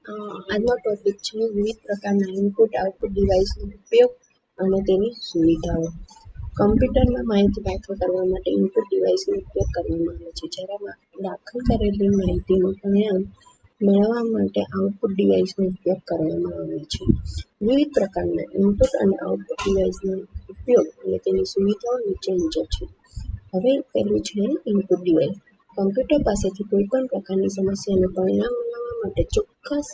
આજનો ટોપિક છે વિવિધ પ્રકારના ઇનપુટ આઉટપુટ ડિવાઇસનો ઉપયોગ અને તેની સુવિધાઓ. કમ્પ્યુટરમાં માહિતી દાખલ કરવા માટે ઇનપુટ ડિવાઇસનો ઉપયોગ કરવામાં આવે છે, જ્યારે દાખલ કરેલી માહિતીનું પરિણામ મેળવવા માટે આઉટપુટ ડિવાઇસનો ઉપયોગ કરવામાં આવે છે. વિવિધ પ્રકારના ઇનપુટ અને આઉટપુટ ડિવાઇસનો ઉપયોગ અને તેની સુવિધાઓ નીચે મુજબ છે. હવે પહેલું છે ઇનપુટ ડિવાઇસ. કમ્પ્યુટર પાસેથી કોઈપણ પ્રકારની સમસ્યાનું પરિણામ મેળવવા માટે ચોક્કસ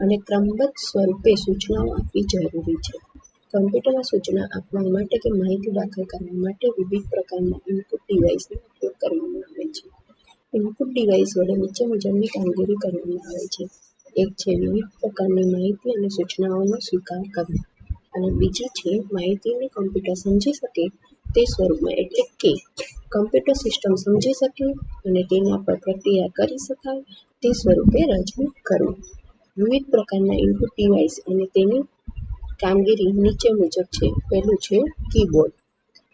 અને ક્રમબદ્ધ સ્વરૂપે સૂચનાઓ આપવી જરૂરી છે. કમ્પ્યુટરમાં સૂચના આપવા માટે કે માહિતી દાખલ કરવા માટે વિવિધ પ્રકારના ઇનપુટ ડિવાઇસનો ઉપયોગ કરવામાં આવે છે. ઇનપુટ ડિવાઇસ વડે નીચે મુજબની કામગીરી કરવામાં આવે છે. એક છે વિવિધ પ્રકારની માહિતી અને સૂચનાઓનો સ્વીકાર કરવો, અને બીજી છે માહિતીને કમ્પ્યુટર સમજી શકે તે સ્વરૂપમાં, એટલે કે કમ્પ્યુટર સિસ્ટમ સમજી શકે અને તેના પર પ્રક્રિયા કરી શકાય તે સ્વરૂપે રજૂ કરવું. વિવિધ પ્રકારના ઇનપુટ ડિવાઇસ અને તેની કામગીરી નીચે મુજબ છે. પહેલું છે કીબોર્ડ.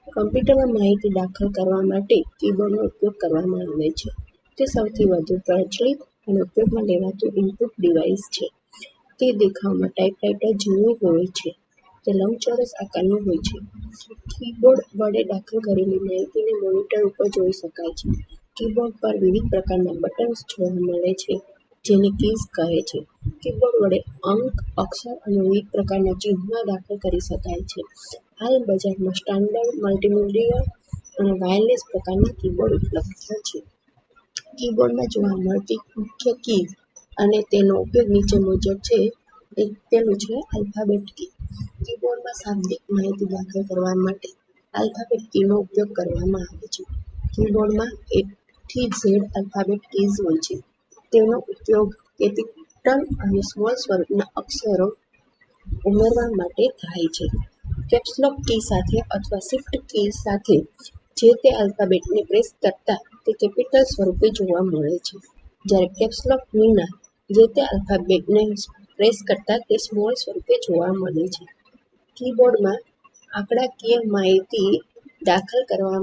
કમ્પ્યુટરમાં માહિતી દાખલ કરવા માટે કીબોર્ડનો ઉપયોગ કરવામાં આવે છે. તે સૌથી વધુ પ્રચલિત અને ઉપયોગમાં લેવાતું ઇનપુટ ડિવાઇસ છે. તે દેખાવમાં ટાઇપરાઇટર જેવું હોય છે. તે લંબચોરસ આકારનું હોય છે. કીબોર્ડ વડે દાખલ કરેલી માહિતીને મોનિટર ઉપર જોઈ શકાય છે. કીબોર્ડ પર વિવિધ પ્રકારના બટન્સ જોવા મળે છે, જેને કીઝ કહે છે. કીબોર્ડ વડે અંક, અક્ષર અને વિવિધ પ્રકારના ચિહ્નો દાખલ કરી શકાય છે. હાલ બજારમાં સ્ટાન્ડર્ડ, મલ્ટીમીડિયા અને વાયરલેસ પ્રકારના કીબોર્ડ ઉપલબ્ધ છે. કીબોર્ડમાં જોવા મળતી મુખ્ય કીઝ અને તેનો ઉપયોગ નીચે મુજબ છે. પહેલું છે આલ્ફાબેટ કી. કીબોર્ડમાં શાબ્દિક માહિતી દાખલ કરવા માટે આલ્ફાબેટ કીનો ઉપયોગ કરવામાં આવે છે. કીબોર્ડમાં A થી Z આલ્ફાબેટ કીઝ હોય છે. તેનો ઉપયોગ કેપિટલ અને સ્મોલ સ્વરૂપના અક્ષરો ઉમેરવા માટે થાય છે. કેપ્સ લોક કી સાથે અથવા શિફ્ટ કી સાથે જે તે આલ્ફાબેટને પ્રેસ કરતા તે કેપિટલ સ્વરૂપે જોવા મળે છે, જ્યારે કેપ્સ લોક વિના જે તે આલ્ફાબેટને પ્રેસ કરતા તે સ્મોલ સ્વરૂપે જોવા મળે છે. કીબોર્ડમાં આંકડાકીય માહિતી દાખલ કરવા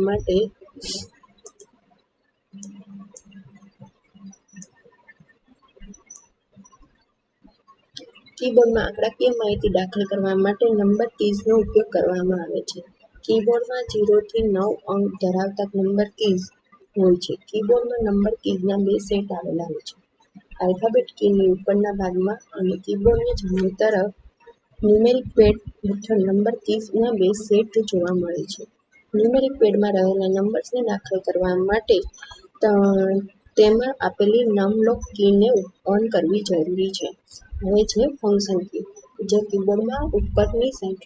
માટે નંબર કીઝનો ઉપયોગ કરવામાં આવે છે. કીબોર્ડમાં 0 થી 9 અંક ધરાવતા નંબર કીઝ હોય છે. કીબોર્ડમાં નંબર કીઝના બે સેટ આવેલા હોય છે. આલ્ફાબેટ કીની ઉપરના ભાગમાં અને કીબોર્ડની જમણી તરફ ન્યુમેરિક પેડ હેઠળ નંબર કીઝના બે સેટ જોવા મળે છે. ન્યુમેરિક પેડમાં રહેલા નંબર્સને દાખલ કરવા માટે તેમાં આપેલી નમલોક કીને ઓન કરવી જરૂરી છે. હવે છે ફંક્શન કી. જે કીબોર્ડમાં ઉપરની સાઈડ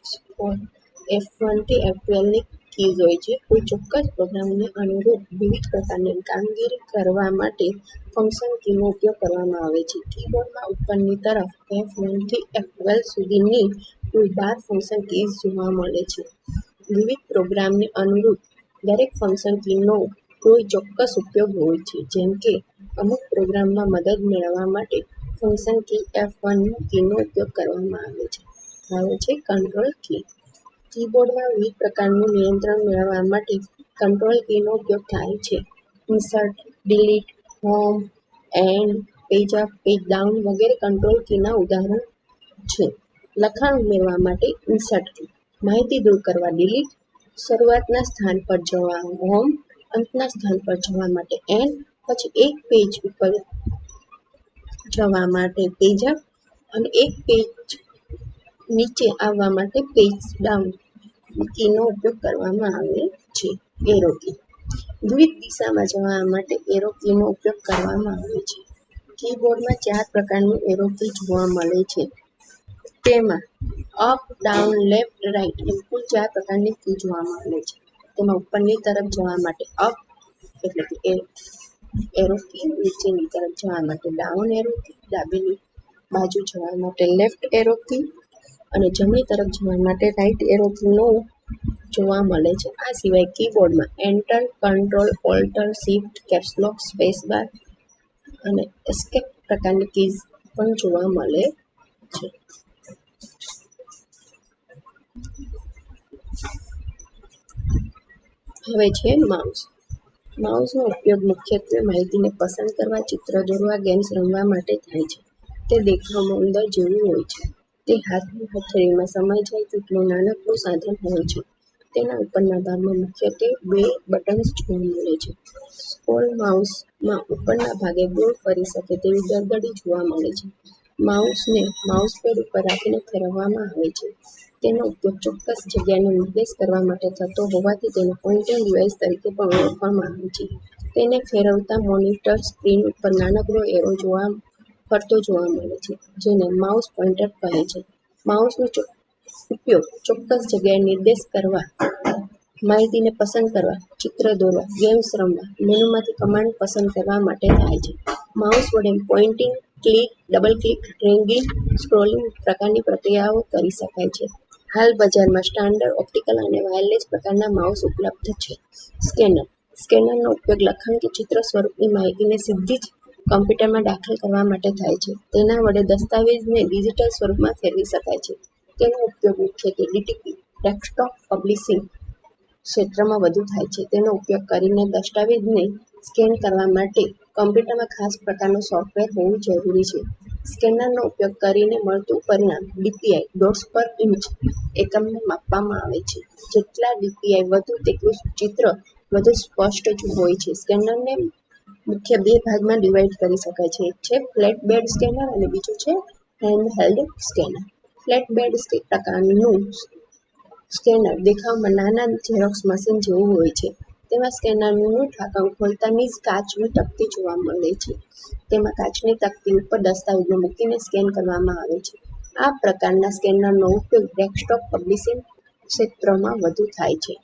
F1 થી F12 ની કીઝ હોય છે. કોઈ ચોક્કસ પ્રોગ્રામને અનુરૂપ વિવિધ પ્રકારની કામગીરી કરવા માટે ફંક્શન કીનો ઉપયોગ કરવામાં આવે છે. કીબોર્ડમાં ઉપરની તરફ F1 થી F12 સુધીની કુલ 12 ફંક્શન કીઝ જોવા મળે છે. વિવિધ પ્રોગ્રામને અનુરૂપ દરેક ફંક્શન કીનો કોઈ ચોક્કસ ઉપયોગ હોય છે, જેમ કે અમુક પ્રોગ્રામમાં મદદ મેળવવા માટે ફંક્શન કી F1 કીનો ઉપયોગ કરવામાં આવે છે. હવે છે કંટ્રોલ કી. કીબોર્ડમાં વિવિધ પ્રકારનું નિયંત્રણ મેળવવા માટે કંટ્રોલ કીનો ઉપયોગ થાય છે. Insert, delete, home, and, page up, page down વગેરે કંટ્રોલ કીના ઉદાહરણ છે. લખાણ ઉમેરવા માટે ઇન્સર્ટ કી, માહિતી દૂર કરવા ડિલીટ, શરૂઆતના સ્થાન પર જવા હોમ, અંતના સ્થાન પર જવા માટે એન્ડ, પછી એક પેજ ઉપર જવા માટે પેજ અપ અને એક પેજ નીચે આવવા માટે પેજ ડાઉન કીનો ઉપયોગ કરવામાં આવે છે. Arrow key. વિવિધ દિશામાં જવા માટે એરો કીનો ઉપયોગ કરવામાં આવે છે. કીબોર્ડમાં 4 પ્રકારની એરો કી જોવા મળે છે. તેમાં અપ, ડાઉન, લેફ્ટ, રાઇટ એમ કુલ 4 પ્રકારની કી જોવા મળે છે. તેમાં ઉપરની તરફ જવા માટે અપ એટલે કે એરો કી, નીચેની તરફ જવા માટે ડાઉન એરો કી, ડાબી બાજુ જવા માટે લેફ્ટ એરો કી અને જમણી તરફ જવા માટે રાઇટ એરો કીનો જોવા મળે છે. આ સિવાય કીબોર્ડમાં enter, control, alt, shift, caps lock, space bar અને એસ્કેપ પ્રકારની કીઝ પણ જોવા મળે છે. હવે છે માઉસ. માઉસનો ઉપયોગ મુખ્યત્વે માહિતીને પસંદ કરવા, ચિત્ર દોરવા, ગેમ્સ રમવા માટે થાય છે. તે દેખાવમાં ઉંદર જેવું હોય છે. તે હાથની હથેળીમાં સમાઈ જાય તેટલું નાનકડું સાધન હોય છે. તેના ઉપરના ભાગમાં મુખ્યત્વે 2 બટન્સ જોવા મળે છે. સ્ક્રોલ માઉસમાં ઉપરના ભાગે ગોળ ફરી શકે તેવી ગરદડી જોવા મળે છે. માઉસને માઉસપેડ ઉપર રાખીને ફેરવવામાં આવે છે. તેનો ઉપયોગ ચોક્કસ જગ્યાને નિર્દેશ કરવા માટે થતો હોવાથી તેને પોઇન્ટિંગ ડિવાઇસ તરીકે પણ ઓળખવામાં આવે છે. તેને ફેરવતા મોનિટર સ્ક્રીન ઉપર નાનકડો એરો ફરતો જોવા મળે છે, જેને માઉસ પોઇન્ટર કહે છે. માઉસનો ઉપયોગ ચોક્કસ જગ્યાએ નિર્દેશ કરવા, માહિતીને પસંદ કરવા, ચિત્ર દોરવા, ગેમ્સ રમવા, મેનુમાંથી કમાન્ડ પસંદ કરવા માટે થાય છે. માઉસ વડે pointing, click, double click, dragging, scrolling પ્રકારની પ્રક્રિયાઓ કરી શકાય છે. હાલ બજારમાં સ્ટાન્ડર્ડ ઓપ્ટિકલ અને વાયરલેસ પ્રકારના માઉસ ઉપલબ્ધ છે. સ્કેનર. સ્કેનરનો ઉપયોગ લખાણ કે ચિત્ર સ્વરૂપની માહિતીને સીધી જ કમ્પ્યુટરમાં દાખલ કરવા માટે થાય છે. તેના વડે દસ્તાવેજને ડિજિટલ સ્વરૂપમાં ફેરવી શકાય છે. તેનો ઉપયોગ મુખ્યત્વે ડીટીપી ડેસ્કટોપ પબ્લિશિંગ ક્ષેત્રમાં વધુ થાય છે. તેનો ઉપયોગ કરીને દસ્તાવેજને સ્કેન કરવા માટે કમ્પ્યુટરમાં ખાસ પ્રકારનું સોફ્ટવેર હોવું જરૂરી છે. સ્કેનરનો ઉપયોગ કરીને મળતું પરિણામ ડીપીઆઈ ડોટ્સ પર ઇંચ એકમમાં માપવામાં આવે છે. જેટલા ડીપીઆઈ વધુ તેટલું ચિત્ર વધુ સ્પષ્ટ હોય છે. સ્કેનરને મુખ્ય 2 ભાગમાં ડિવાઇડ કરી શકાય છે. એક છે ફ્લેટ બેડ સ્કેનર અને બીજું છે હેન્ડહેલ્ડ સ્કેનર. ફ્લેટ બેડ પ્રકારનું સ્કેનર દેખાવમાં નાના ઝેરોક્સ મશીન જેવું હોય છે. તેમાં સ્કેનરનું ઢાંકણ ખોલતાની જ કાચની તકતી જોવા મળે છે. તેમાં કાચની તકતી ઉપર દસ્તાવેજો મૂકીને સ્કેન કરવામાં આવે છે. આ પ્રકારના સ્કેનરનો ઉપયોગ ડેસ્કટોપ પબ્લિશિંગ ક્ષેત્રમાં વધુ થાય છે.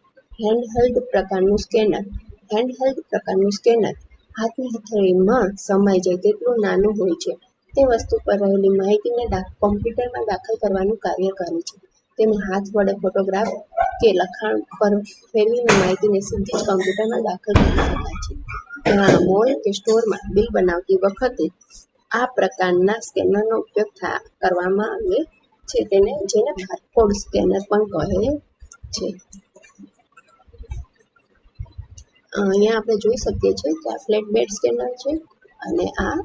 હેન્ડહેલ્ડ પ્રકારનું સ્કેનર. હેન્ડહેલ્ડ પ્રકારનું સ્કેનર હાથની હથેળીમાં સમાઈ જાય તેટલું નાનું હોય છે. તે વસ્તુ પર રહેલી માહિતીને કમ્પ્યુટરમાં દાખલ કરવાનું કાર્ય કરે છે. તેને હાથ વડે ફોટોગ્રાફ કે લખાણ પર ફેરવીને માહિતીને સીધી જ કમ્પ્યુટરમાં દાખલ કરી શકાય છે. ઘણા મોલ કે સ્ટોરમાં બિલ બનાવતી વખતે આ પ્રકારના સ્કેનરનો ઉપયોગ કરવામાં આવે છે. જેને બારકોડ સ્કેનર પણ કહે છે. અહીંયા આપણે જોઈ શકીએ છીએ કે આ ફ્લેટ બેડ સ્કેનર છે અને આ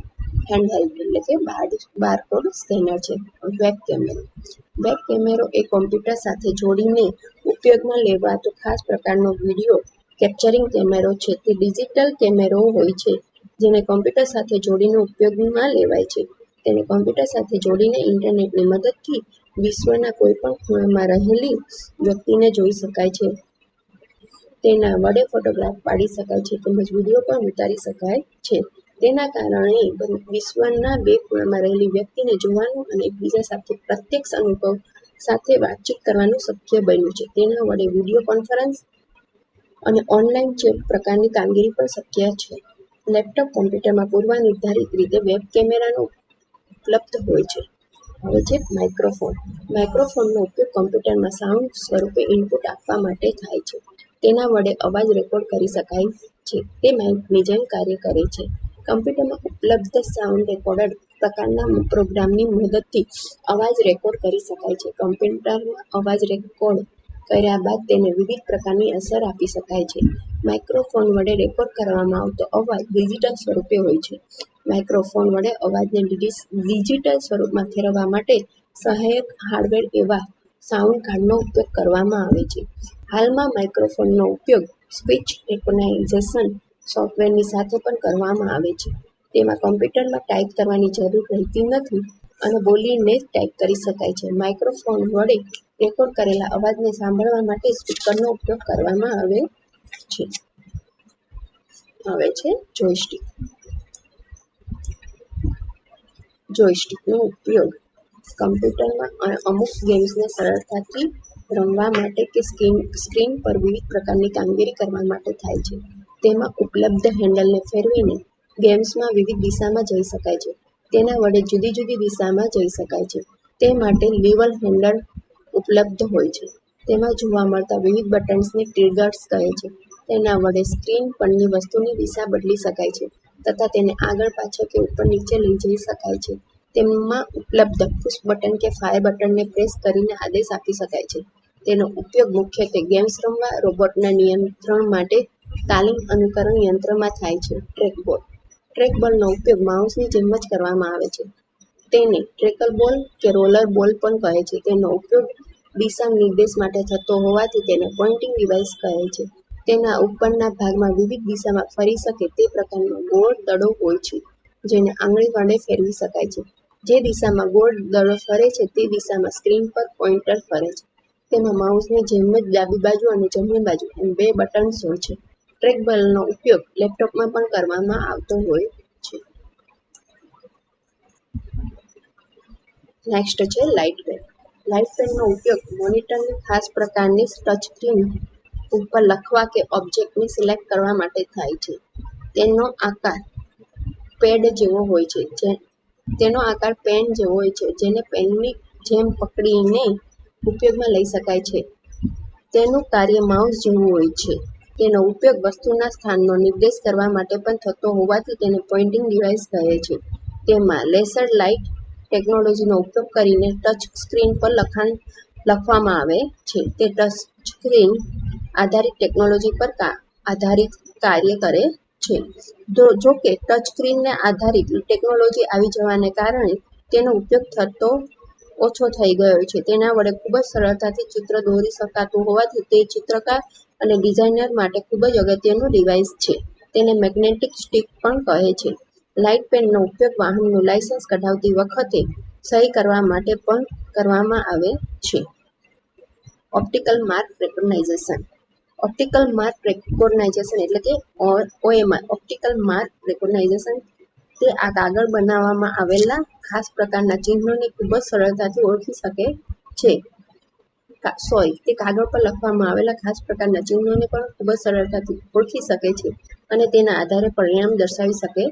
હેન્ડહેલ્ડ એટલે કે બારકોડ સ્કેનર છે. વેબ કેમેરો. વેબ કેમેરો એ કોમ્પ્યુટર સાથે જોડીને ઉપયોગમાં લેવાતો ખાસ પ્રકારનો વિડીયો કેપ્ચરિંગ કેમેરો છે. તે ડિજિટલ કેમેરો હોય છે જેને કોમ્પ્યુટર સાથે જોડીને ઉપયોગમાં લેવાય છે. તેને કોમ્પ્યુટર સાથે જોડીને ઇન્ટરનેટની મદદથી વિશ્વના કોઈપણ ખૂણામાં રહેલી વ્યક્તિને જોઈ શકાય છે. તેના વડે ફોટોગ્રાફ પાડી શકાય છે તેમજ વિડીયો પણ ઉતારી શકાય છે. તેના કારણે વિશ્વના 2 ખૂણામાં રહેલી વ્યક્તિને જોવાનું અને એકબીજા સાથે પ્રત્યક્ષ અનુભવ સાથે વાતચીત કરવાનું શક્ય બન્યું છે. તેના વડે વિડીયો કોન્ફરન્સ અને ઓનલાઈન ચેટ પ્રકારની કામગીરી પણ શક્ય છે. લેપટોપ કમ્પ્યુટરમાં પૂર્વનિર્ધારિત રીતે વેબ કેમેરાનો ઉપલબ્ધ હોય છે. હવે છે માઇક્રોફોન. માઇક્રોફોનનો ઉપયોગ કમ્પ્યુટરમાં સાઉન્ડ સ્વરૂપે ઇનપુટ આપવા માટે થાય છે. તેના વડે અવાજ રેકોર્ડ કરી શકાય છે. તે માઇકની જેમ કાર્ય કરે છે. કમ્પ્યુટરમાં ઉપલબ્ધ સાઉન્ડ રેકોર્ડર પ્રકારના પ્રોગ્રામની મદદથી અવાજ રેકોર્ડ કરી શકાય છે. કમ્પ્યુટરમાં અવાજ રેકોર્ડ કર્યા બાદ તેને વિવિધ પ્રકારની અસર આપી શકાય છે. માઇક્રોફોન વડે રેકોર્ડ કરવામાં આવતો અવાજ ડિજિટલ સ્વરૂપે હોય છે. માઇક્રોફોન વડે અવાજને ડિજિટલ સ્વરૂપમાં ફેરવવા માટે સહાયક હાર્ડવેર એવા સાઉન્ડ કાર્ડનો ઉપયોગ કરવામાં આવે છે. હાલમાં માઇક્રોફોનનો ઉપયોગ સ્પીચ રેકોગ્નાઇઝેશન સોફ્ટવેરની સાથે પણ કરવામાં આવે છે. તેમાં કમ્પ્યુટરમાં ટાઈપ કરવાની જરૂર રહેતી નથી અને બોલીને જ ટાઈપ કરી શકાય છે. માઇક્રોફોન વડે રેકોર્ડ કરેલા અવાજને સાંભળવા માટે સ્પીકરનો ઉપયોગ કરવામાં આવે છે. હવે છે જોયસ્ટિક. જોયસ્ટિકનો ઉપયોગ કમ્પ્યુટરમાં અમુક ગેમ્સને સરળતાથી રમવા માટે કે સ્ક્રીન પર વિવિધ પ્રકારની કામગીરી કરવા માટે થાય છે. તેમાં ઉપલબ્ધ હેન્ડલને ફેરવીને ગેમ્સમાં વિવિધ દિશામાં જઈ શકાય છે. તેના વડે જુદી જુદી દિશામાં જઈ શકાય છે. તે માટે લીવર હેન્ડલ ઉપલબ્ધ હોય છે. તેમાં જોવા મળતા વિવિધ બટન્સને ટ્રિગર્સ કહે છે. તેના વડે સ્ક્રીન પરની વસ્તુની દિશા બદલી શકાય છે તથા તેને આગળ પાછળ કે ઉપર નીચે લઈ જઈ શકાય છે. તેમાં ઉપલબ્ધ પુશ બટન કે ફાયર બટનને પ્રેસ કરીને આદેશ આપી શકાય છે. તેનો ઉપયોગ મુખ્યત્વે ગેમ્સ રમવા, રોબોટના નિયંત્રણ માટે, તાલીમ અનુકરણ યંત્રમાં થાય છે. ટ્રેકબોલ. ટ્રેકબોલનો ઉપયોગ માઉસની જેમ જ કરવામાં આવે છે. તેને ટ્રેકર બોલ કે રોલર બોલ પણ કહે છે. તેનો ઉપયોગ દિશા નિર્દેશ માટે થતો હોવાથી તેને પોઇન્ટિંગ ડિવાઇસ કહે છે. તેના ઉપરના ભાગમાં વિવિધ દિશામાં ફરી શકે તે પ્રકારનો ગોળ દડો હોય છે, જેને આંગળી વડે ફેરવી શકાય છે. જે દિશામાં ગોળ દડો ફરે છે તે દિશામાં સ્ક્રીન પર પોઇન્ટર ફરે છે. તેમાં માઉસની જેમ જ ડાબી બાજુ અને જમણી બાજુ એમ બે બટન્સ હોય છે. ટ્રેકબોલનો ઉપયોગ લેપટોપમાં પણ કરવામાં આવતો હોય છે. નેક્સ્ટ છે લાઇટ પેન. લાઇટ પેનનો ઉપયોગ મોનિટરની ખાસ પ્રકારની ટચસ્ક્રીન ઉપર લખવા કે ઓબ્જેક્ટને સિલેક્ટ કરવા માટે થાય છે. તેનો આકાર પેડ જેવો હોય છે. તેનો આકાર પેન જેવો હોય છે, જેને પેનની જેમ પકડીને ઉપયોગમાં લઈ શકાય છે. તેનું કાર્ય માઉસ જેવું હોય છે. તેનો ઉપયોગ વસ્તુના સ્થાનનો નિર્દેશ કરવા માટે પણ થતો હોવાથી તેને પોઇન્ટિંગ ડિવાઇસ કહે છે. તેમાં લેસર લાઇટ ટેકનોલોજીનો ઉપયોગ કરીને ટચ સ્ક્રીન પર લખવામાં આવે છે. તે ટચસ્ક્રીન આધારિત ટેકનોલોજી પર આધારિત કાર્ય કરે છે. જો કે ટચસ્ક્રીનને આધારિત ટેકનોલોજી આવી જવાને કારણે તેનો ઉપયોગ થતો ઓછો થઈ ગયો છે. તેના વડે ખૂબ જ સરળતાથી ચિત્ર દોરી શકાતું હોવાથી તે ચિત્રકાર અને ડિઝાઇનર માટે ખૂબ જ અગત્યનું ડિવાઇસ છે. તેને મેગ્નેટિક સ્ટિક પણ કહે છે. લાઇટ પેનનો ઉપયોગ વાહનનું લાયસન્સ કઢાવતી વખતે સહી કરવા માટે પણ કરવામાં આવે છે. Optical mark recognisation. Optical mark recognisation એટલે કે OMR ઓપ્ટિકલ માર્ક રેકોગ્નાઇઝેશન તે આ કાગળ બનાવવામાં આવેલા ખાસ પ્રકારના ચિહ્નોને ખૂબ જ સરળતાથી ઓળખી શકે છે. તે કાગળ પર લખવામાં આવેલા ખાસ પ્રકારના ચિહ્નોને પણ ખૂબ જ સરળતાથી ઓળખી શકે છે અને તેના આધારે પરિણામ દર્શાવી શકે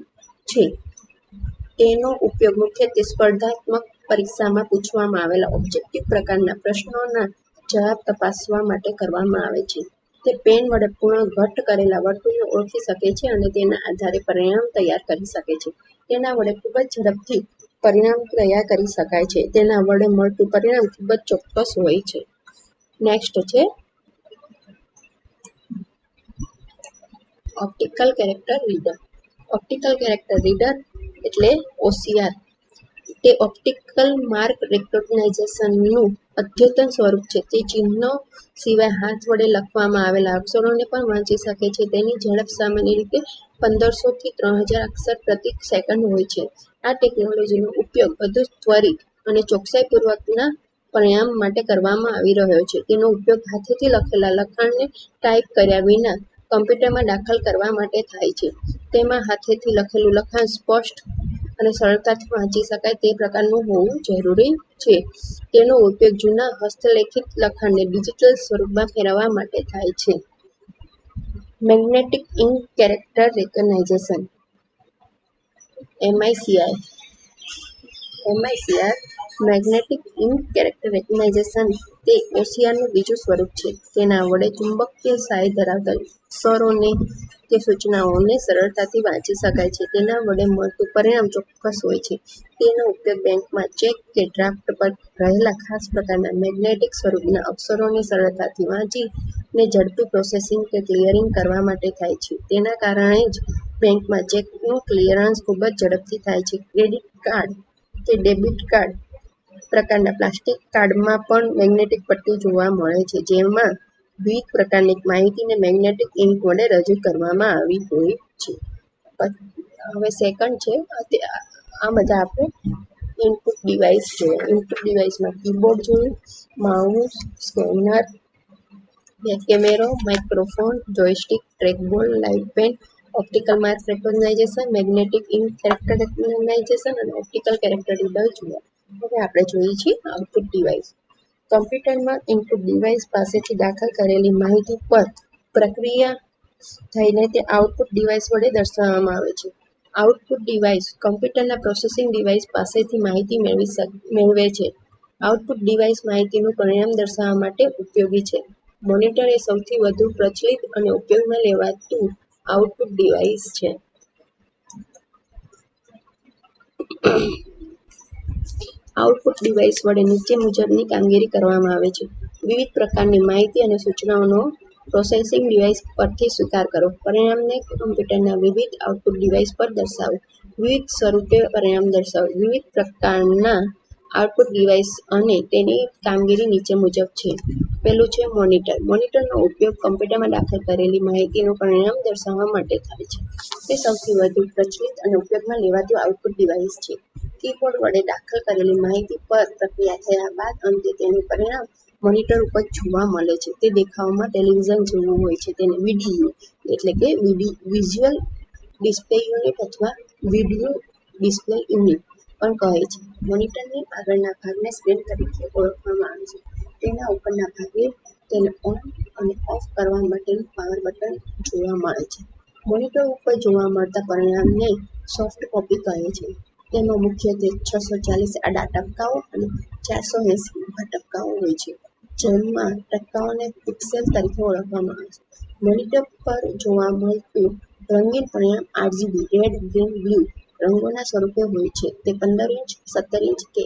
છે. તેનો ઉપયોગ મુખ્યત્વે સ્પર્ધાત્મક પરીક્ષામાં પૂછવામાં આવેલા ઓબ્જેક્ટિવ પ્રકારના પ્રશ્નોના જવાબ તપાસવા માટે કરવામાં આવે છે. તે પેન વડે પૂર્ણ ઘટ્ટ કરેલા વર્તુળને ઓળખી શકે છે અને તેના આધારે પરિણામ તૈયાર કરી શકે છે. તેના વડે ખૂબ જ ઝડપથી પરિણામ તૈયાર કરી શકાય છે. તેના વડે મળતું પરિણામ ખૂબ જ ચોક્કસ હોય છે. નેક્સ્ટ છે optical character reader. Optical character reader એટલે OCR તે ઓપ્ટિકલ માર્ક રેકોગ્નાઇઝેશનનું અદ્યતન સ્વરૂપ છે. તે ચિહ્નો સિવાય હાથ વડે લખવામાં આવેલા અક્ષરોને પણ વાંચી શકે છે. તેની ઝડપ સામાન્ય રીતે 1500 થી 3000 અક્ષર પ્રતિ સેકન્ડ હોય છે. આ ટેકનોલોજીનો ઉપયોગ વધુ ત્વરિત અને ચોકસાઈપૂર્વકના પરિણામ માટે કરવામાં આવી રહ્યો છે. તેનો ઉપયોગ હાથેથી લખેલા લખાણને ટાઈપ કર્યા વિના કમ્પ્યુટરમાં દાખલ કરવા માટે થાય છે. તેમાં હાથેથી લખેલું લખાણ સ્પષ્ટ અને સરળતાથી વાંચી શકાય તે પ્રકારનું હોવું જરૂરી છે. તેનો ઉપયોગ જૂના હસ્તલેખિત લખાણને ડિજિટલ સ્વરૂપમાં ફેરવવા માટે થાય છે. Magnetic ink character recognition MICR magnetic ink character recognition તે OCRનું બીજું સ્વરૂપ છે. તેના વડે ચુંબકીય શાહી ધરાવતા અક્ષરોને કે સૂચનાઓને સરળતાથી વાંચી શકાય છે. તેના વડે મળતું પરિણામ ચોક્કસ હોય છે. તેનો ઉપયોગ બેંકમાં ચેક કે ડ્રાફ્ટ પર રહેલા ખાસ પ્રકારના મેગ્નેટિક સ્વરૂપના અક્ષરોને સરળતાથી વાંચીને ઝડપી પ્રોસેસિંગ કે ક્લિયરિંગ કરવા માટે થાય છે. તેના કારણે જ બેંકમાં ચેકનું ક્લિયરન્સ ખૂબ જ ઝડપથી થાય છે. ક્રેડિટ કાર્ડ કે ડેબિટ કાર્ડ પ્રકારના પ્લાસ્ટિક કાર્ડમાં પણ મેગ્નેટિક પટ્ટી જોવા મળે છે, જેમાં વિવિધ પ્રકારની માહિતીને મેગ્નેટિક ઇન્ક વડે રજૂ કરવામાં આવી હોય છે. હવે સેકન્ડ છે આ બધા આપણે ઇનપુટ ડિવાઇસ જોઈએ. ઇનપુટ ડિવાઇસમાં કીબોર્ડ જોયું, માઉસ, સ્કેનર, બેક કેમેરો, microphone, joystick, trackball, light pen, optical mark recognition, magnetic ink character recognition અને ઓપ્ટિકલ કેરેક્ટર રીડર જોયા. હવે આપણે જોઈએ છીએ આઉટપુટ ડિવાઇસ. કમ્પ્યુટરમાં ઇનપુટ ડિવાઇસ પાસેથી દાખલ કરેલી માહિતી પર પ્રક્રિયા થઈને તે આઉટપુટ ડિવાઇસ વડે દર્શાવવામાં આવે છે. આઉટપુટ ડિવાઇસ કમ્પ્યુટરના પ્રોસેસિંગ ડિવાઇસ પાસેથી માહિતી મેળવે છે. આઉટપુટ ડિવાઇસ માહિતીનું પરિણામ દર્શાવવા માટે ઉપયોગી છે. મોનિટર એ સૌથી વધુ પ્રચલિત અને ઉપયોગમાં લેવાતું આઉટપુટ ડિવાઇસ છે. આઉટપુટ ડિવાઇસ વડે નીચે મુજબની કામગીરી કરવામાં આવે છે. વિવિધ પ્રકારની માહિતી અને સૂચનાઓનો પ્રોસેસિંગ ડિવાઇસ પરથી સ્વીકાર કરો. પરિણામને કમ્પ્યુટરના વિવિધ આઉટપુટ ડિવાઇસ પર દર્શાવો. વિવિધ સ્વરૂપે પરિણામ દર્શાવો. વિવિધ પ્રકારના આઉટપુટ ડિવાઇસ અને તેની કામગીરી નીચે મુજબ છે. પહેલું છે મોનિટર. મોનિટરનો ઉપયોગ કમ્પ્યુટરમાં દાખલ કરેલી માહિતીનું પરિણામ દર્શાવવા માટે થાય છે. તે સૌથી વધુ પ્રચલિત અને ઉપયોગમાં લેવાતું આઉટપુટ ડિવાઇસ છે. કીબોર્ડ વડે દાખલ કરેલી માહિતી પર પ્રક્રિયા થયા બાદ અંતે તેનું પરિણામ મોનિટર ઉપર જોવા મળે છે. તે દેખાવમાં ટેલિવિઝન જેવું હોય છે. તેને VDU એટલે કે વિઝ્યુઅલ ડિસ્પ્લે યુનિટ અથવા વિડિયો ડિસ્પ્લે યુનિટ પણ કહે છે. મોનિટરની આગળના ભાગને સ્ક્રીન તરીકે ઓળખવામાં આવે છે. તેના ઉપરના ભાગે તેને ઓન અને ઓફ કરવા માટેનું પાવર બટન જોવા મળે છે. મોનિટર ઉપર જોવા મળતા પરિણામને સોફ્ટ કોપી કહે છે. તેમાં મુખ્યત્વે 640 આડા ટપકાઓ અને 480 ઊભા ટપકાઓ હોય છે. જેમાં ટપકાઓને પિક્સેલ તરીકે ઓળખવામાં આવે છે. મોનિટર પર જોવા મળતું રંગીન પરિણામ RGB રેડ, ગ્રીન, બ્લુ રંગોના સ્વરૂપે હોય છે. તે 15 ઇંચ, 17 ઇંચ કે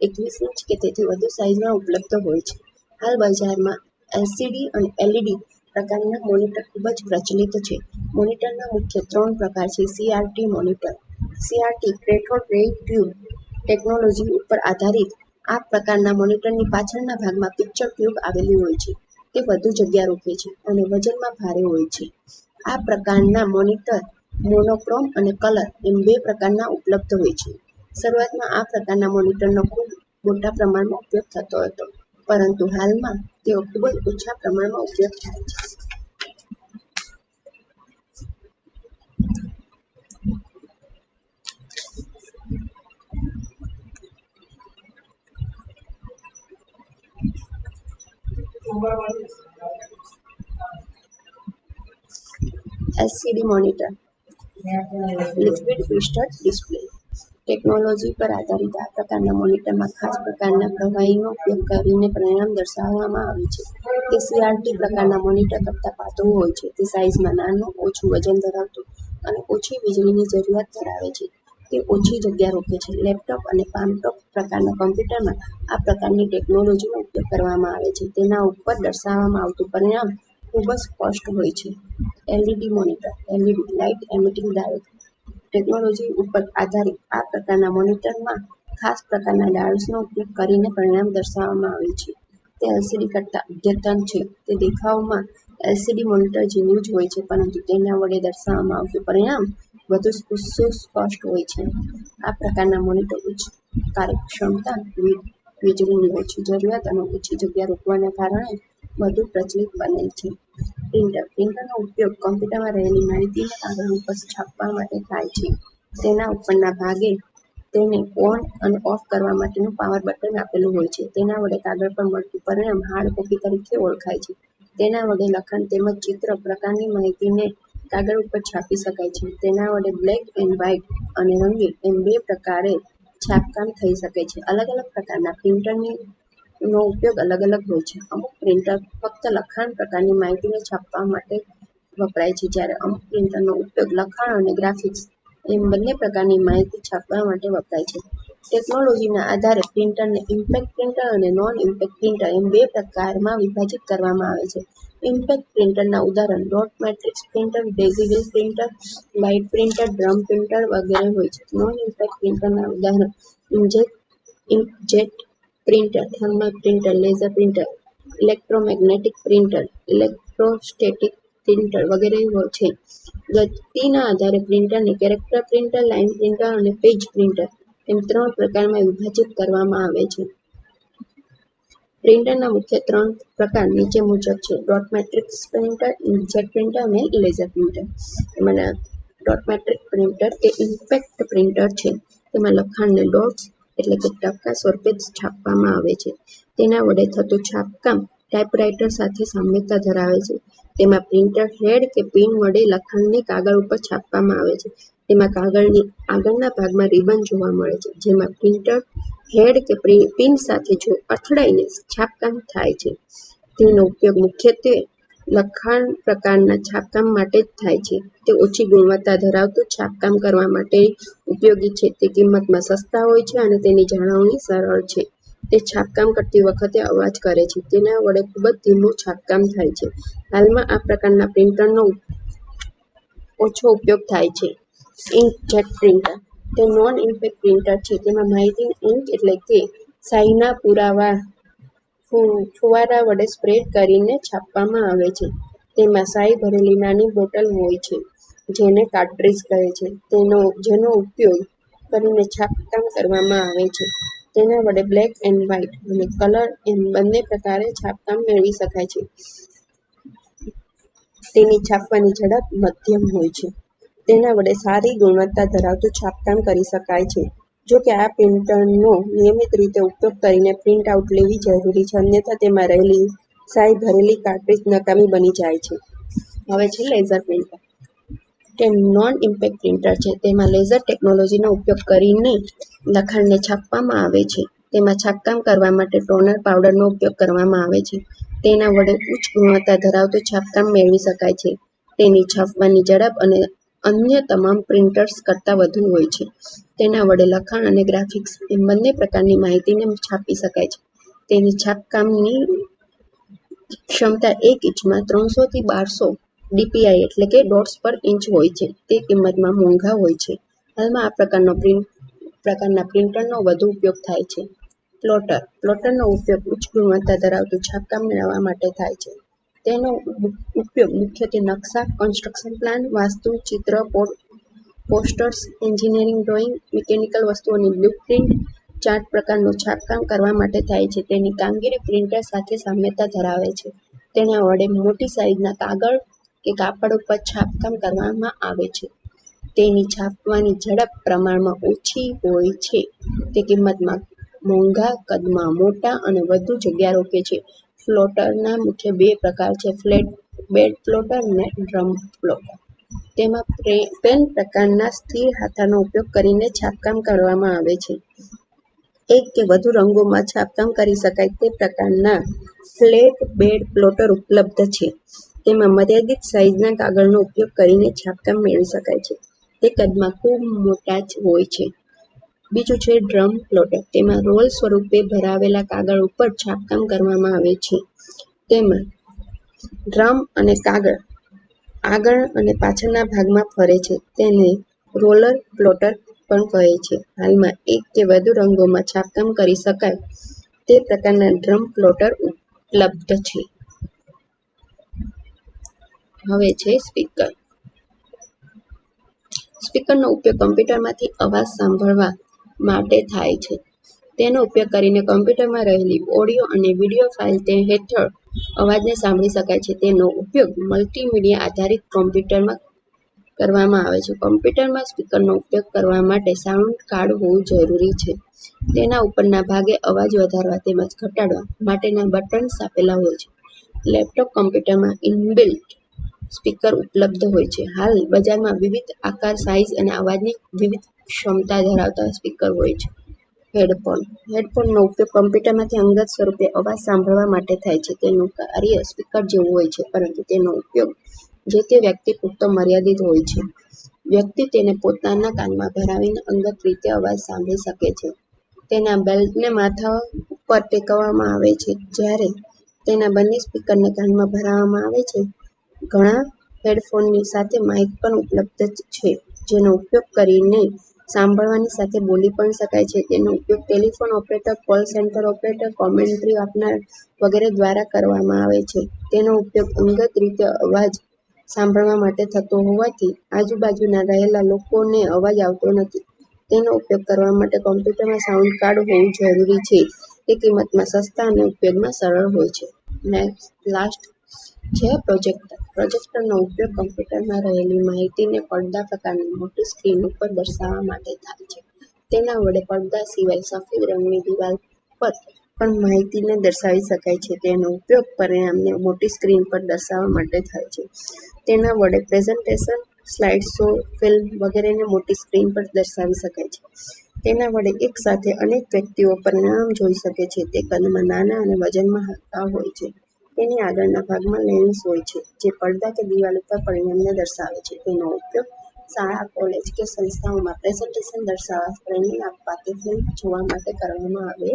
21 ઇંચ કે તેથી વધુ સાઇઝમાં ઉપલબ્ધ હોય છે. હાલ બજારમાં LCD અને LED પ્રકારના મોનિટર ખૂબ જ પ્રચલિત છે. મોનિટરના મુખ્ય 3 પ્રકાર છે. CRT monitor. CRT કેથોડ રે ટ્યુબ ટેકનોલોજી ઉપર આધારિત આ પ્રકારના મોનિટરની પાછળના ભાગમાં પિક્ચર ટ્યુબ આવેલી હોય છે. તે વધુ જગ્યા રોકે છે અને વજનમાં ભારે હોય છે. આ પ્રકારના મોનિટર મોનોક્રોમ અને કલર એમ 2 પ્રકારના ઉપલબ્ધ હોય છે. શરૂઆતમાં આ પ્રકારના મોનિટરનો ખૂબ મોટા પ્રમાણમાં ઉપયોગ થતો હતો, પરંતુ હાલમાં તેઓ ખૂબ જ ઓછા પ્રમાણમાં ઉપયોગ થાય છે. LCD monitor liquid crystal display technology પર આધારિત આ પ્રકારના મોનિટરમાં ખાસ પ્રકારના પ્રવાહીનો ઉપયોગ કરીને પરિણામ દર્શાવવામાં આવે છે. તે CRT પ્રકારના મોનિટર કરતાં પાતળું હોય છે. તે સાઇઝમાં નાનું, ઓછું વજન ધરાવતું અને ઓછી વીજળીની જરૂરિયાત ધરાવે છે. તે ઓછી જગ્યા રોકે છે. લેપટોપ અને પામટોપ પ્રકારના કમ્પ્યુટરમાં આ પ્રકારની ટેકનોલોજીનો ઉપયોગ કરવામાં આવે છે. તેના ઉપર દર્શાવવામાં આવતું પરિણામ ખૂબ જ સ્પષ્ટ હોય છે. LED monitor LED light emitting diode technology ઉપર આધારિત આ પ્રકારના મોનિટરમાં ખાસ પ્રકારના ડાયોડ્સનો ઉપયોગ કરીને પરિણામ દર્શાવવામાં આવે છે. તે LCD કરતાં અદ્યતન છે. તે દેખાવમાં LCD મોનિટર જેવું જ હોય છે, પરંતુ તેના વડે દર્શાવવામાં આવતું પરિણામ વધુ સુસ્પષ્ટ હોય છે. આ પ્રકારના મોનિટર ઉચ્ચ કાર્યક્ષમતા, વીજળીની ઓછી જરૂરિયાત અને ઓછી જગ્યા રોકવાના કારણે વધુ પ્રચલિત બનેલ છે. પ્રિન્ટર પ્રિન્ટરનો ઉપયોગ કમ્પ્યુટરમાં રહેલી માહિતીને કાગળ ઉપર છાપવા માટે થાય છે. તેના ઉપરના ભાગે તેને ઓન અને ઓફ કરવા માટેનું પાવર બટન આપેલું હોય છે. તેના વડે કાગળ પર મળતું પરિણામ હાર્ડ કોપી તરીકે ઓળખાય છે. તેના વડે લખાણ તેમજ ચિત્ર પ્રકારની માહિતીને કાગળ ઉપર છાપી શકાય છે. તેના વડે બ્લેક એન્ડ વ્હાઇટ અને રંગીન એમ 2 પ્રકારે છાપકામ થઈ શકે છે. અલગ અલગ પ્રકારના પ્રિન્ટરનો ઉપયોગ અલગ અલગ હોય છે. અમુક પ્રિન્ટર ફક્ત લખાણ પ્રકારની માહિતીને છાપવા માટે વપરાય છે, જ્યારે અમુક પ્રિન્ટરનો ઉપયોગ લખાણ અને ગ્રાફિક્સ એમ બંને પ્રકારની માહિતી છાપવા માટે વપરાય છે. ટેકનોલોજીના આધારે પ્રિન્ટરને ઇમ્પેક્ટ પ્રિન્ટર અને નોન ઇમ્પેક્ટ પ્રિન્ટર એમ 2 પ્રકારમાં વિભાજિત કરવામાં આવે છે. ઇમ્પેક્ટ પ્રિન્ટરના ઉદાહરણ dot matrix printer, daisy wheel printer, light printer, drum printer વગેરે હોય છે. નોન ઇમ્પેક્ટ પ્રિન્ટરના ઉદાહરણ inkjet printer, thermal printer, laser printer, electromagnetic printer, electrostatic printer વગેરે છે. ગતિના આધારે પ્રિન્ટરને કેરેક્ટર પ્રિન્ટર, લાઇન પ્રિન્ટર અને પેજ પ્રિન્ટર એમ 3 પ્રકારમાં વિભાજિત કરવામાં આવે છે. પ્રિન્ટરના મુખ્ય 3 પ્રકાર નીચે મુજબ છે. Dot matrix printer, inkjet printer અને લેઝર પ્રિન્ટર. એમાંના ડોટ મેટ્રિક પ્રિન્ટર એ ઇમ્પેક્ટ પ્રિન્ટર છે. તેમાં લખાણને ડોટ્સ એટલે કે ટપકા સ્વરૂપે છાપવામાં આવે છે. તેના વડે થતું છાપકામ ટાઇપરાઇટર સાથે સામ્યતા ધરાવે છે. તેમાં પ્રિન્ટર હેડ કે પિન વડે લખાણને કાગળ ઉપર છાપવામાં આવે છે. તેમાં કાગળની આગળના ભાગમાં રિબન જોવા મળે છે, જેમાં પ્રિન્ટર હેડ કે પિન સાથે અથડાઈને છાપકામ થાય છે. તેનો ઉપયોગ મુખ્યત્વે લખાણ પ્રકારના છાપકામ માટે જ થાય છે. તે ઓછી ગુણવત્તા ધરાવતું છાપકામ કરવા માટે ઉપયોગી છે. તે કિંમતમાં સસ્તા હોય છે અને તેની જાળવણી સરળ છે. તે છાપકામ કરતી વખતે અવાજ કરે છે. તેના વડે ખૂબ જ ધીમું છાપકામ થાય છે. હાલમાં આ પ્રકારના પ્રિન્ટરનો ઓછો ઉપયોગ થાય છે. ઇન્કજેટ પ્રિન્ટર તે નોન ઇમ્પેક્ટ પ્રિન્ટર છે. તેમાં માહિતી ઇંક એટલે કે શાહીના ફુવારા વડે સ્પ્રેડ કરીને છાપવામાં આવે છે. તેમાં શાહી ભરેલી નાની બોટલ હોય છે જેને કાર્ટ્રીજ કહે છે, જેનો ઉપયોગ કરીને છાપકામ કરવામાં આવે છે. તેના વડે બ્લેક એન્ડ વ્હાઇટ અને કલર એમ બંને પ્રકારે છાપકામ મેળવી શકાય છે. તેની છાપવાની ઝડપ મધ્યમ હોય છે. તેના વડે સારી ગુણવત્તા ધરાવતું છાપકામ કરી શકાય છે. જો કે આ પ્રિન્ટરનો નિયમિત રીતે ઉપયોગ કરીને પ્રિન્ટ આઉટ લેવી જરૂરી છે, અન્યથા તેમાં રહેલી શાહી ભરેલી કાર્ટ્રીજ નકામી બની જાય છે. હવે છે લેઝર પ્રિન્ટર. તે નોન ઇમ્પેક્ટ પ્રિન્ટર છે. તેમાં લેઝર ટેકનોલોજીનો ઉપયોગ કરીને લખાણને છાપવામાં આવે છે. તેમાં છાપકામ કરવા માટે ટોનર પાવડરનો ઉપયોગ કરવામાં આવે છે. તેના વડે ઉચ્ચ ગુણવત્તા ધરાવતું છાપકામ મેળવી શકાય છે. તેની છાપવાની ઝડપ અને અન્ય તમામ પ્રિન્ટર્સ કરતાં વધુ હોય છે. તેના વડે લખાણ અને ગ્રાફિક્સ એમ બંને પ્રકારની માહિતીને છાપી શકાય છે. તેની છાપકામની ક્ષમતા 1 ઇંચમાં 300 થી 1200 ડીપીઆઈ એટલે કે ડોટ્સ પર ઇંચ હોય છે. તે કિંમતમાં મોંઘા હોય છે. હાલમાં આ પ્રકારના પ્રિન્ટરનો વધુ ઉપયોગ થાય છે. પ્લોટર. પ્લોટરનો ઉપયોગ ઉચ્ચ ગુણવત્તા ધરાવતું છાપકામ મેળવવા માટે થાય છે. તેનો ઉપયોગ મુખ્યત્વે નકશા, કન્સ્ટ્રક્શન પ્લાન, વાસ્તુ, ચિત્ર, પોસ્ટર્સ, એન્જિનિયરિંગ ડ્રોઈંગ, મિકેનિકલ વસ્તુઓની બ્લુપ્રિન્ટ, ચાર્ટ પ્રકારનું છાપકામ કરવા માટે થાય છે. તેની કામગીરી પ્રિન્ટર સાથે સામ્યતા ધરાવે છે. તેના વડે મોટી સાઇઝના કાગળ કે કાપડ ઉપર છાપકામ કરવામાં આવે છે. તેની છાપવાની ઝડપ પ્રમાણમાં ઓછી હોય છે. તે કિંમતમાં મોંઘા, કદમાં મોટા અને વધુ જગ્યા રોકે છે. પ્લોટરના મુખ્ય 2 પ્રકાર છે, ફ્લેટ બેડ પ્લોટર અને ડ્રમ પ્લોટર. તેમાં પેન પ્રકારના સ્થિર હાથાનો ઉપયોગ કરીને છાપકામ કરવામાં આવે છે. એક કે વધુ રંગોમાં છાપકામ કરી શકાય તે પ્રકારના ફ્લેટ બેડ પ્લોટર ઉપલબ્ધ છે. તેમાં મર્યાદિત સાઇઝના કાગળનો ઉપયોગ કરીને છાપકામ મેળવી શકાય છે. તે કદમાં ખૂબ મોટા હોય છે. બીજું છે ડ્રમ પ્લોટર. તેમાં રોલ સ્વરૂપે ભરાવેલા કાગળ ઉપર છાપકામ કરવામાં આવે છે. તેમાં ડ્રમ અને કાગળ આગળ અને પાછળના ભાગમાં ફરે છે. તેને રોલર પ્લોટર પણ કહે છે. હાલમાં એક કે વધુ રંગોમાં છાપકામ કરી શકાય તે પ્રકારના ડ્રમ પ્લોટર ઉપલબ્ધ છે. હવે છે સ્પીકર. સ્પીકરનો ઉપયોગ કમ્પ્યુટરમાંથી અવાજ સાંભળવા માટે થાય છે. તેનો ઉપયોગ કરીને કમ્પ્યુટરમાં રહેલી ઓડિયો અને વિડિયો ફાઇલ હેઠળ અવાજને સાંભળી શકાય છે. તેનો ઉપયોગ મલ્ટીમીડિયા આધારિત કમ્પ્યુટરમાં કરવામાં આવે છે. કમ્પ્યુટરમાં સ્પીકરનો ઉપયોગ કરવા માટે સાઉન્ડ કાર્ડ હોવું જરૂરી છે. તેના ઉપરના ભાગે અવાજ વધારવા તેમજ ઘટાડવા માટેના બટન્સ આપેલા હોય છે. લેપટોપ કમ્પ્યુટરમાં ઇનબિલ્ટ સ્પીકર ઉપલબ્ધ હોય છે. હાલ બજારમાં વિવિધ આકાર, સાઇઝ અને અવાજની વિવિધ ક્ષમતા ધરાવતા સ્પીકર હોય છે. હેડફોન. હેડફોનનો ઉપયોગ કમ્પ્યુટરમાંથી અંગત સ્વરૂપે અવાજ સાંભળવા માટે થાય છે. તેનું કાર્ય સ્પીકર જેવું હોય છે, પરંતુ તેનો ઉપયોગ જે તે વ્યક્તિ પૂરતો મર્યાદિત હોય છે. વ્યક્તિ તેને પોતાના કાનમાં ભરાવીને અંગત રીતે અવાજ સાંભળી શકે છે. તેના બેલ્ટને માથા ઉપર ટેકવવામાં આવે છે જ્યારે તેના બંને સ્પીકરને કાનમાં ભરાવવામાં આવે છે. ઘણા હેડફોનની સાથે માઇક પણ ઉપલબ્ધ છે, જેનો ઉપયોગ કરીને સાંભળવાની સાથે બોલી પણ શકાય છે. તેનો ઉપયોગ telephone operator, call centre operator, commentary આપનાર વગેરે દ્વારા કરવામાં આવે છે. તેનો ઉપયોગ અંગત રીતે અવાજ સાંભળવા માટે થતો હોવાથી આજુબાજુના રહેલા લોકોને અવાજ આવતો નથી. તેનો ઉપયોગ કરવા માટે કમ્પ્યુટરમાં સાઉન્ડ કાર્ડ હોવું જરૂરી છે. તે કિંમતમાં સસ્તા અને ઉપયોગમાં સરળ હોય છે. લાસ્ટ છે પ્રોજેક્ટર. પ્રોજેક્ટરનો ઉપયોગ કમ્પ્યુટરમાં રહેલી માહિતીને પડદા પ્રકારની મોટી સ્ક્રીન ઉપર દર્શાવવા માટે થાય છે. તેના વડે પડદા સિવાય સફેદ રંગની દિવાલ પર પણ માહિતીને દર્શાવી શકાય છે. તેનો ઉપયોગ પરિણામને મોટી સ્ક્રીન પર દર્શાવવા માટે થાય છે. તેના વડે પ્રેઝન્ટેશન, સ્લાઇડ શો, ફિલ્મ વગેરેને મોટી સ્ક્રીન પર દર્શાવી શકાય છે. તેના વડે એક સાથે અનેક વ્યક્તિઓ પરિણામ જોઈ શકે છે. તે કદમાં નાના અને વજનમાં હલકા હોય છે. તેની આગળના ભાગમાં લેન્સ હોય છે, જે પડદા કે દિવાલ ઉપર પરિણામને દર્શાવે છે. તેનો ઉપયોગ શાળા, કોલેજ કે સંસ્થાઓમાં પ્રેઝન્ટેશન દર્શાવવા, ટ્રેનિંગ આપવા કે ફિલ્મ જોવા માટે કરવામાં આવે